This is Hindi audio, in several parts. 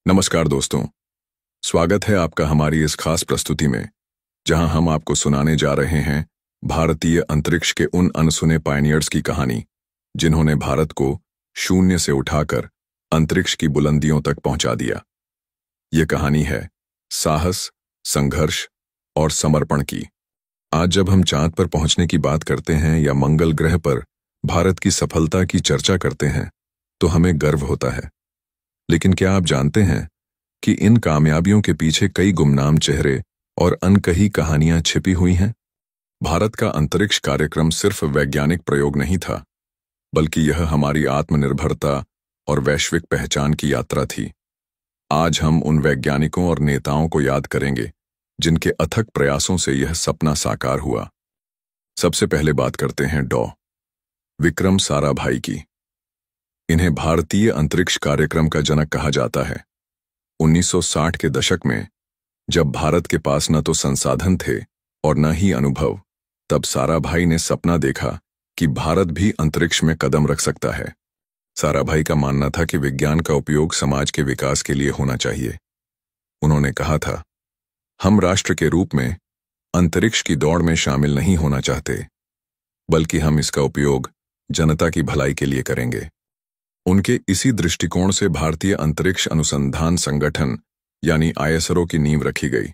नमस्कार दोस्तों, स्वागत है आपका हमारी इस खास प्रस्तुति में, जहां हम आपको सुनाने जा रहे हैं भारतीय अंतरिक्ष के उन अनसुने पायनियर्स की कहानी, जिन्होंने भारत को शून्य से उठाकर अंतरिक्ष की बुलंदियों तक पहुंचा दिया। ये कहानी है साहस, संघर्ष और समर्पण की। आज जब हम चांद पर पहुंचने की बात करते हैं या मंगल ग्रह पर भारत की सफलता की चर्चा करते हैं, तो हमें गर्व होता है। लेकिन क्या आप जानते हैं कि इन कामयाबियों के पीछे कई गुमनाम चेहरे और अनकही कहानियां छिपी हुई हैं? भारत का अंतरिक्ष कार्यक्रम सिर्फ वैज्ञानिक प्रयोग नहीं था, बल्कि यह हमारी आत्मनिर्भरता और वैश्विक पहचान की यात्रा थी। आज हम उन वैज्ञानिकों और नेताओं को याद करेंगे जिनके अथक प्रयासों से यह सपना साकार हुआ। सबसे पहले बात करते हैं विक्रम साराभाई की। इन्हें भारतीय अंतरिक्ष कार्यक्रम का जनक कहा जाता है। 1960 के दशक में जब भारत के पास न तो संसाधन थे और न ही अनुभव, तब साराभाई ने सपना देखा कि भारत भी अंतरिक्ष में कदम रख सकता है। साराभाई का मानना था कि विज्ञान का उपयोग समाज के विकास के लिए होना चाहिए। उन्होंने कहा था, हम राष्ट्र के रूप में अंतरिक्ष की दौड़ में शामिल नहीं होना चाहते, बल्कि हम इसका उपयोग जनता की भलाई के लिए करेंगे। उनके इसी दृष्टिकोण से भारतीय अंतरिक्ष अनुसंधान संगठन यानी ISRO की नींव रखी गई।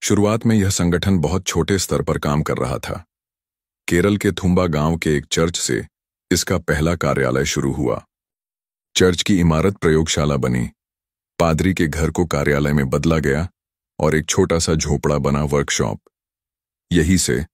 शुरुआत में यह संगठन बहुत छोटे स्तर पर काम कर रहा था। केरल के थुम्बा गांव के एक चर्च से इसका पहला कार्यालय शुरू हुआ। चर्च की इमारत प्रयोगशाला बनी, पादरी के घर को कार्यालय में बदला गया और एक छोटा सा झोपड़ा बना वर्कशॉप। यही से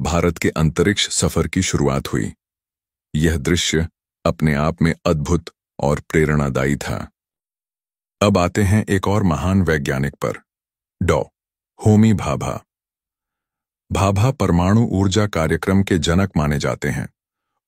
भारत के अंतरिक्ष सफर की शुरुआत हुई। यह दृश्य अपने आप में अद्भुत और प्रेरणादायी था। अब आते हैं एक और महान वैज्ञानिक पर, होमी भाभा। भाभा परमाणु ऊर्जा कार्यक्रम के जनक माने जाते हैं।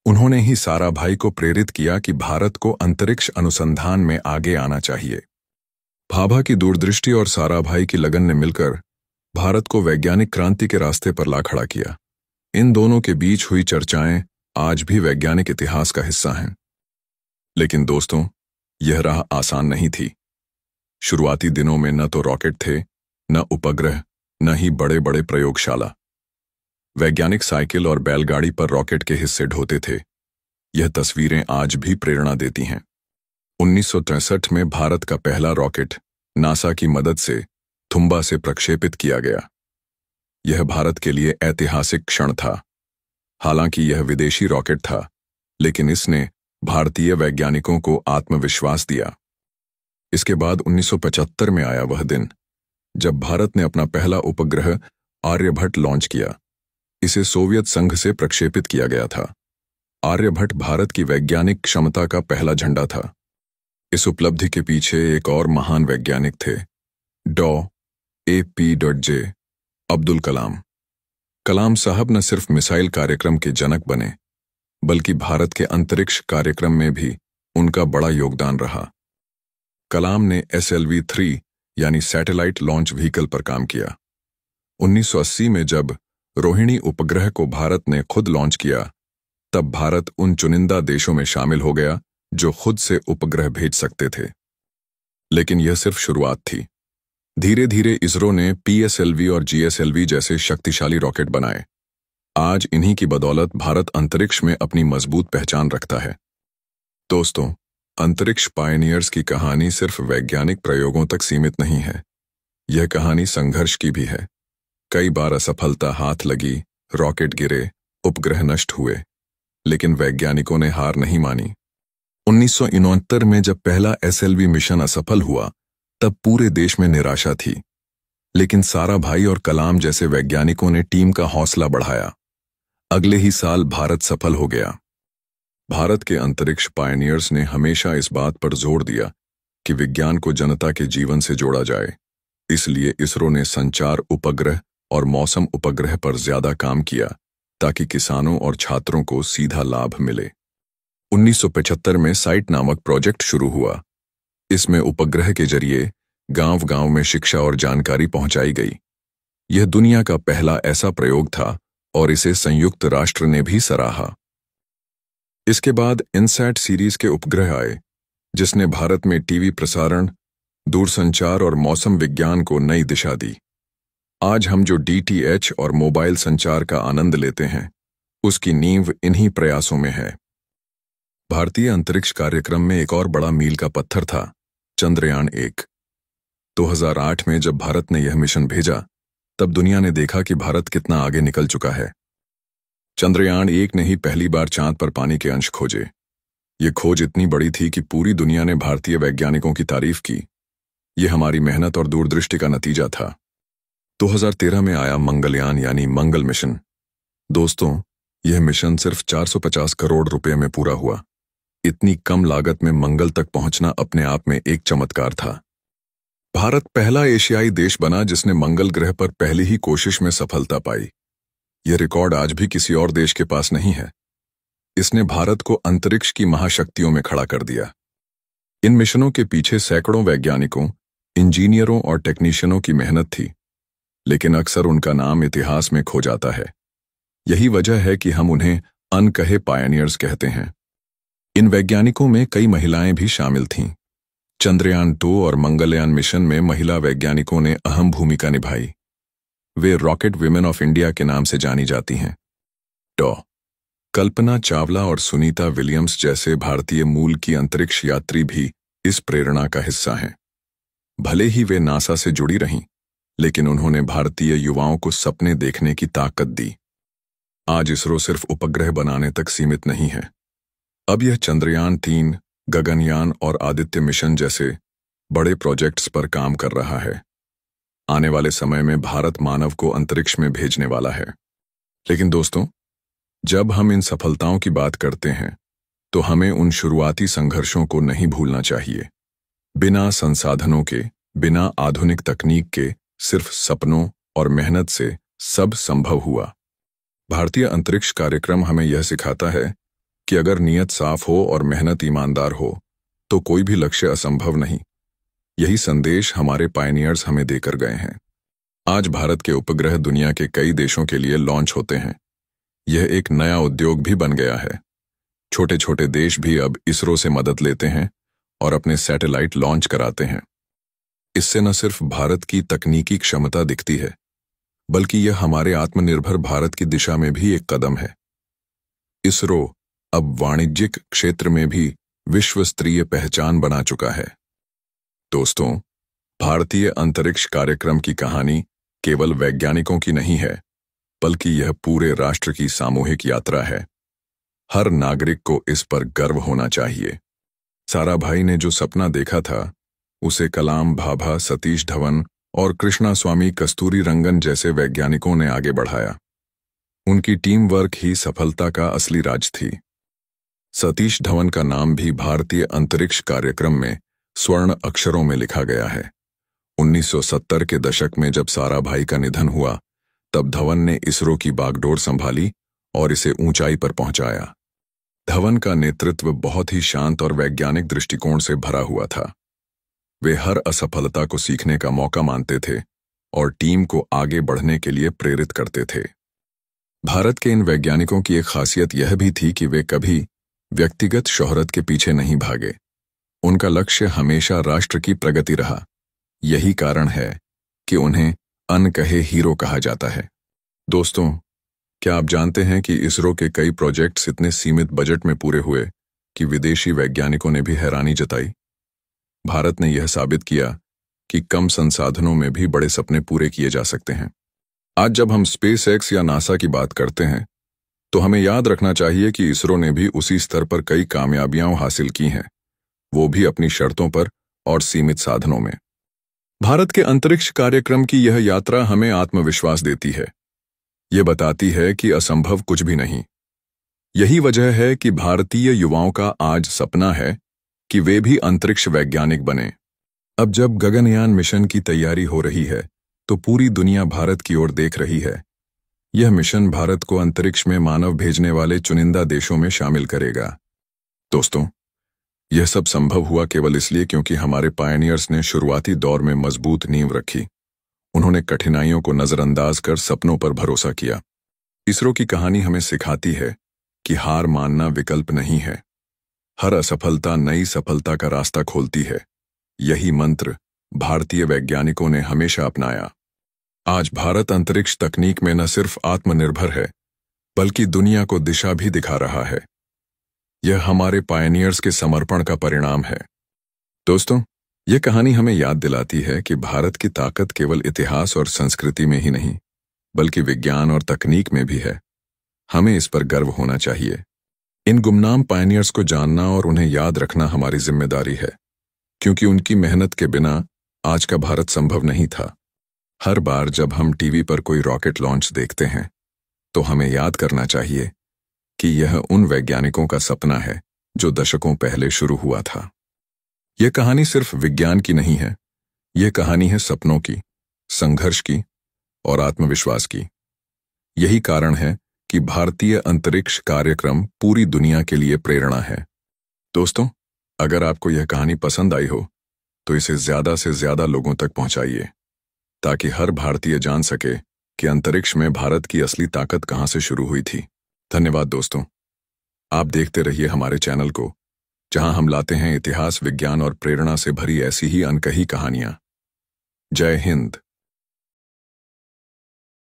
उन्होंने ही साराभाई को प्रेरित किया कि भारत को अंतरिक्ष अनुसंधान में आगे आना चाहिए। भाभा की दूरदृष्टि और साराभाई की लगन ने मिलकर भारत को वैज्ञानिक क्रांति के रास्ते पर ला खड़ा किया। इन दोनों के बीच हुई चर्चाएं आज भी वैज्ञानिक इतिहास का हिस्सा हैं। लेकिन दोस्तों, यह राह आसान नहीं थी। शुरुआती दिनों में न तो रॉकेट थे, न उपग्रह, न ही बड़े बड़े प्रयोगशाला। वैज्ञानिक साइकिल और बैलगाड़ी पर रॉकेट के हिस्से ढोते थे। यह तस्वीरें आज भी प्रेरणा देती हैं। 1963 में भारत का पहला रॉकेट नासा की मदद से थुम्बा से प्रक्षेपित किया गया। यह भारत के लिए ऐतिहासिक क्षण था। हालांकि यह विदेशी रॉकेट था, लेकिन इसने भारतीय वैज्ञानिकों को आत्मविश्वास दिया। इसके बाद 1975 में आया वह दिन जब भारत ने अपना पहला उपग्रह आर्यभट्ट लॉन्च किया। इसे सोवियत संघ से प्रक्षेपित किया गया था। आर्यभट्ट भारत की वैज्ञानिक क्षमता का पहला झंडा था। इस उपलब्धि के पीछे एक और महान वैज्ञानिक थे, A.P.J. अब्दुल कलाम। कलाम साहब न सिर्फ मिसाइल कार्यक्रम के जनक बने, बल्कि भारत के अंतरिक्ष कार्यक्रम में भी उनका बड़ा योगदान रहा। कलाम ने SLV-3 यानी सैटेलाइट लॉन्च व्हीकल पर काम किया। 1980 में जब रोहिणी उपग्रह को भारत ने खुद लॉन्च किया, तब भारत उन चुनिंदा देशों में शामिल हो गया जो खुद से उपग्रह भेज सकते थे। लेकिन यह सिर्फ शुरुआत थी। धीरे धीरे इसरो ने PSLV और GSLV जैसे शक्तिशाली रॉकेट बनाए। आज इन्हीं की बदौलत भारत अंतरिक्ष में अपनी मजबूत पहचान रखता है। दोस्तों, अंतरिक्ष पायनियर्स की कहानी सिर्फ वैज्ञानिक प्रयोगों तक सीमित नहीं है। यह कहानी संघर्ष की भी है। कई बार असफलता हाथ लगी, रॉकेट गिरे, उपग्रह नष्ट हुए, लेकिन वैज्ञानिकों ने हार नहीं मानी। 1969 में जब पहला SLV मिशन असफल हुआ, तब पूरे देश में निराशा थी। लेकिन साराभाई और कलाम जैसे वैज्ञानिकों ने टीम का हौसला बढ़ाया। अगले ही साल भारत सफल हो गया। भारत के अंतरिक्ष पायनियर्स ने हमेशा इस बात पर जोर दिया कि विज्ञान को जनता के जीवन से जोड़ा जाए। इसलिए इसरो ने संचार उपग्रह और मौसम उपग्रह पर ज्यादा काम किया, ताकि किसानों और छात्रों को सीधा लाभ मिले। 1975 में साइट नामक प्रोजेक्ट शुरू हुआ। इसमें उपग्रह के जरिए गांव-गांव में शिक्षा और जानकारी पहुंचाई गई। यह दुनिया का पहला ऐसा प्रयोग था और इसे संयुक्त राष्ट्र ने भी सराहा। इसके बाद इनसैट सीरीज के उपग्रह आए, जिसने भारत में टीवी प्रसारण, दूरसंचार और मौसम विज्ञान को नई दिशा दी। आज हम जो डीटीएच और मोबाइल संचार का आनंद लेते हैं, उसकी नींव इन्हीं प्रयासों में है। भारतीय अंतरिक्ष कार्यक्रम में एक और बड़ा मील का पत्थर था चंद्रयान-1। 2008 में जब भारत ने यह मिशन भेजा, तब दुनिया ने देखा कि भारत कितना आगे निकल चुका है। चंद्रयान-1 ने ही पहली बार चांद पर पानी के अंश खोजे। ये खोज इतनी बड़ी थी कि पूरी दुनिया ने भारतीय वैज्ञानिकों की तारीफ की। ये हमारी मेहनत और दूरदृष्टि का नतीजा था। 2013 में आया मंगलयान यानी मंगल मिशन। दोस्तों, यह मिशन सिर्फ 450 करोड़ रुपए में पूरा हुआ। इतनी कम लागत में मंगल तक पहुंचना अपने आप में एक चमत्कार था। भारत पहला एशियाई देश बना जिसने मंगल ग्रह पर पहली ही कोशिश में सफलता पाई। यह रिकॉर्ड आज भी किसी और देश के पास नहीं है। इसने भारत को अंतरिक्ष की महाशक्तियों में खड़ा कर दिया। इन मिशनों के पीछे सैकड़ों वैज्ञानिकों, इंजीनियरों और टेक्नीशियनों की मेहनत थी, लेकिन अक्सर उनका नाम इतिहास में खो जाता है। यही वजह है कि हम उन्हें अनकहे पायनियर्स कहते हैं। इन वैज्ञानिकों में कई महिलाएं भी शामिल थीं। चंद्रयान-2 और मंगलयान मिशन में महिला वैज्ञानिकों ने अहम भूमिका निभाई। वे रॉकेट विमेन ऑफ इंडिया के नाम से जानी जाती हैं। कल्पना चावला और सुनीता विलियम्स जैसे भारतीय मूल की अंतरिक्ष यात्री भी इस प्रेरणा का हिस्सा हैं। भले ही वे नासा से जुड़ी रहीं, लेकिन उन्होंने भारतीय युवाओं को सपने देखने की ताकत दी। आज इसरो सिर्फ उपग्रह बनाने तक सीमित नहीं है। अब यह चंद्रयान-3, गगनयान और आदित्य मिशन जैसे बड़े प्रोजेक्ट्स पर काम कर रहा है। आने वाले समय में भारत मानव को अंतरिक्ष में भेजने वाला है। लेकिन दोस्तों, जब हम इन सफलताओं की बात करते हैं, तो हमें उन शुरुआती संघर्षों को नहीं भूलना चाहिए। बिना संसाधनों के, बिना आधुनिक तकनीक के, सिर्फ सपनों और मेहनत से सब संभव हुआ। भारतीय अंतरिक्ष कार्यक्रम हमें यह सिखाता है कि अगर नीयत साफ हो और मेहनत ईमानदार हो, तो कोई भी लक्ष्य असंभव नहीं। यही संदेश हमारे पायनियर्स हमें देकर गए हैं। आज भारत के उपग्रह दुनिया के कई देशों के लिए लॉन्च होते हैं। यह एक नया उद्योग भी बन गया है। छोटे छोटे देश भी अब इसरो से मदद लेते हैं और अपने सैटेलाइट लॉन्च कराते हैं। इससे न सिर्फ भारत की तकनीकी क्षमता दिखती है, बल्कि यह हमारे आत्मनिर्भर भारत की दिशा में भी एक कदम है। इसरो अब वाणिज्यिक क्षेत्र में भी विश्व स्तरीय पहचान बना चुका है। दोस्तों, भारतीय अंतरिक्ष कार्यक्रम की कहानी केवल वैज्ञानिकों की नहीं है, बल्कि यह पूरे राष्ट्र की सामूहिक यात्रा है। हर नागरिक को इस पर गर्व होना चाहिए। साराभाई ने जो सपना देखा था, उसे कलाम, भाभा, सतीश धवन और कृष्णा स्वामी कस्तूरीरंगन जैसे वैज्ञानिकों ने आगे बढ़ाया। उनकी टीम वर्क ही सफलता का असली राज थी। सतीश धवन का नाम भी भारतीय अंतरिक्ष कार्यक्रम में स्वर्ण अक्षरों में लिखा गया है। 1970 के दशक में जब साराभाई का निधन हुआ, तब धवन ने इसरो की बागडोर संभाली और इसे ऊंचाई पर पहुंचाया। धवन का नेतृत्व बहुत ही शांत और वैज्ञानिक दृष्टिकोण से भरा हुआ था। वे हर असफलता को सीखने का मौका मानते थे और टीम को आगे बढ़ने के लिए प्रेरित करते थे। भारत के इन वैज्ञानिकों की एक खासियत यह भी थी कि वे कभी व्यक्तिगत शोहरत के पीछे नहीं भागे। उनका लक्ष्य हमेशा राष्ट्र की प्रगति रहा। यही कारण है कि उन्हें अनकहे हीरो कहा जाता है। दोस्तों, क्या आप जानते हैं कि इसरो के कई प्रोजेक्ट्स इतने सीमित बजट में पूरे हुए कि विदेशी वैज्ञानिकों ने भी हैरानी जताई। भारत ने यह साबित किया कि कम संसाधनों में भी बड़े सपने पूरे किए जा सकते हैं। आज जब हम स्पेस एक्स या नासा की बात करते हैं, तो हमें याद रखना चाहिए कि इसरो ने भी उसी स्तर पर कई कामयाबियां हासिल की हैं, वो भी अपनी शर्तों पर और सीमित साधनों में। भारत के अंतरिक्ष कार्यक्रम की यह यात्रा हमें आत्मविश्वास देती है। ये बताती है कि असंभव कुछ भी नहीं। यही वजह है कि भारतीय युवाओं का आज सपना है कि वे भी अंतरिक्ष वैज्ञानिक बने। अब जब गगनयान मिशन की तैयारी हो रही है, तो पूरी दुनिया भारत की ओर देख रही है। यह मिशन भारत को अंतरिक्ष में मानव भेजने वाले चुनिंदा देशों में शामिल करेगा। दोस्तों, यह सब संभव हुआ केवल इसलिए क्योंकि हमारे पायनियर्स ने शुरुआती दौर में मजबूत नींव रखी। उन्होंने कठिनाइयों को नजरअंदाज कर सपनों पर भरोसा किया। इसरो की कहानी हमें सिखाती है कि हार मानना विकल्प नहीं है। हर असफलता नई सफलता का रास्ता खोलती है। यही मंत्र भारतीय वैज्ञानिकों ने हमेशा अपनाया। आज भारत अंतरिक्ष तकनीक में न सिर्फ आत्मनिर्भर है, बल्कि दुनिया को दिशा भी दिखा रहा है। यह हमारे पायनियर्स के समर्पण का परिणाम है। दोस्तों, यह कहानी हमें याद दिलाती है कि भारत की ताकत केवल इतिहास और संस्कृति में ही नहीं, बल्कि विज्ञान और तकनीक में भी है। हमें इस पर गर्व होना चाहिए। इन गुमनाम पायनियर्स को जानना और उन्हें याद रखना हमारी जिम्मेदारी है, क्योंकि उनकी मेहनत के बिना आज का भारत संभव नहीं था। हर बार जब हम टीवी पर कोई रॉकेट लॉन्च देखते हैं, तो हमें याद करना चाहिए कि यह उन वैज्ञानिकों का सपना है जो दशकों पहले शुरू हुआ था। यह कहानी सिर्फ विज्ञान की नहीं है, यह कहानी है सपनों की, संघर्ष की और आत्मविश्वास की। यही कारण है कि भारतीय अंतरिक्ष कार्यक्रम पूरी दुनिया के लिए प्रेरणा है। दोस्तों, अगर आपको यह कहानी पसंद आई हो, तो इसे ज्यादा से ज्यादा लोगों तक पहुंचाइए, ताकि हर भारतीय जान सके कि अंतरिक्ष में भारत की असली ताकत कहां से शुरू हुई थी। धन्यवाद दोस्तों। आप देखते रहिए हमारे चैनल को, जहां हम लाते हैं इतिहास, विज्ञान और प्रेरणा से भरी ऐसी ही अनकही कहानियां। जय हिंद।